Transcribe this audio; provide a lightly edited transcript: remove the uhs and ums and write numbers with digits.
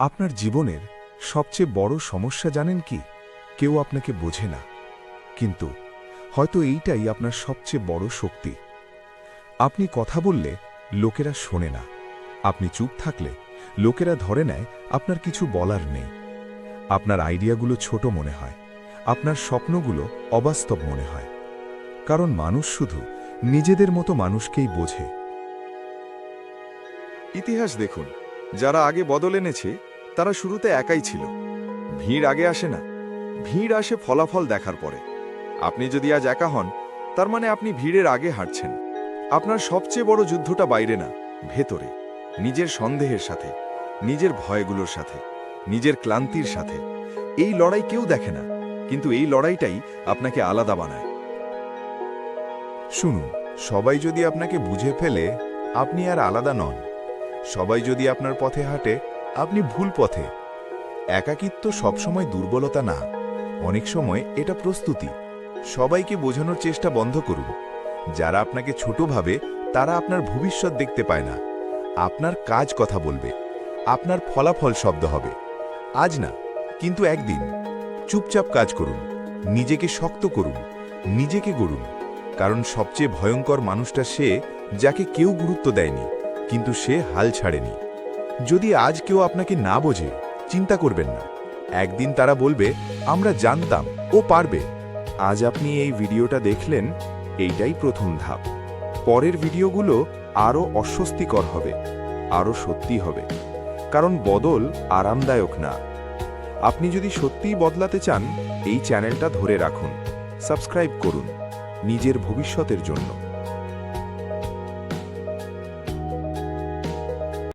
আপনার জীবনের সবচেয়ে বড় সমস্যা জানেন কি? কেউ আপনাকে বোঝে না, কিন্তু হয়তো এইটাই আপনার সবচেয়ে বড় শক্তি। আপনি কথা বললে লোকেরা শোনে না, আপনি চুপ থাকলে লোকেরা ধরে নেয় আপনার কিছু বলার নেই। আপনার আইডিয়াগুলো ছোট মনে হয়, আপনার স্বপ্নগুলো অবাস্তব মনে হয়, কারণ মানুষ শুধু নিজেদের মতো মানুষকেই বোঝে। ইতিহাস দেখুন, যারা আগে বদল এনেছে তারা শুরুতে একাই ছিল। ভিড় আগে আসে না, ভিড় আসে ফলাফল দেখার পরে। আপনি যদি আজ একা হন, তার মানে আপনি ভিড়ের আগে হাঁটছেন। আপনার সবচেয়ে বড় যুদ্ধটা বাইরে না, ভেতরে। নিজের সন্দেহের সাথে, নিজের ভয়গুলোর সাথে, নিজের ক্লান্তির সাথে। এই লড়াই কেউ দেখে না, কিন্তু এই লড়াইটাই আপনাকে আলাদা বানায়। শুনুন, সবাই যদি আপনাকে বুঝে ফেলে, আপনি আর আলাদা নন। সবাই যদি আপনার পথে হাঁটে, আপনি ভুল পথে। একাকিত্ব সবসময় দুর্বলতা না, অনেক সময় এটা প্রস্তুতি। সবাইকে বোঝানোর চেষ্টা বন্ধ করুন। যারা আপনাকে ছোট ভাবে, তারা আপনার ভবিষ্যৎ দেখতে পায় না। আপনার কাজ কথা বলবে, আপনার ফলাফল শব্দ হবে। আজ না, কিন্তু একদিন। চুপচাপ কাজ করুন, নিজেকে শক্ত করুন, নিজেকে গড়ুন। কারণ সবচেয়ে ভয়ঙ্কর মানুষটা সে, যাকে কেউ গুরুত্ব দেয়নি, কিন্তু সে হাল ছাড়েনি। যদি আজ কেউ আপনাকে না বোঝে, চিন্তা করবেন না। একদিন তারা বলবে, আমরা জানতাম ও পারবে। আজ আপনি এই ভিডিওটা দেখলেন, এইটাই প্রথম ধাপ। পরের ভিডিওগুলো আরও অস্বস্তিকর হবে, আরও সত্যি হবে। কারণ বদল আরামদায়ক না। আপনি যদি সত্যিই বদলাতে চান, এই চ্যানেলটা ধরে রাখুন, সাবস্ক্রাইব করুন, নিজের ভবিষ্যতের জন্য।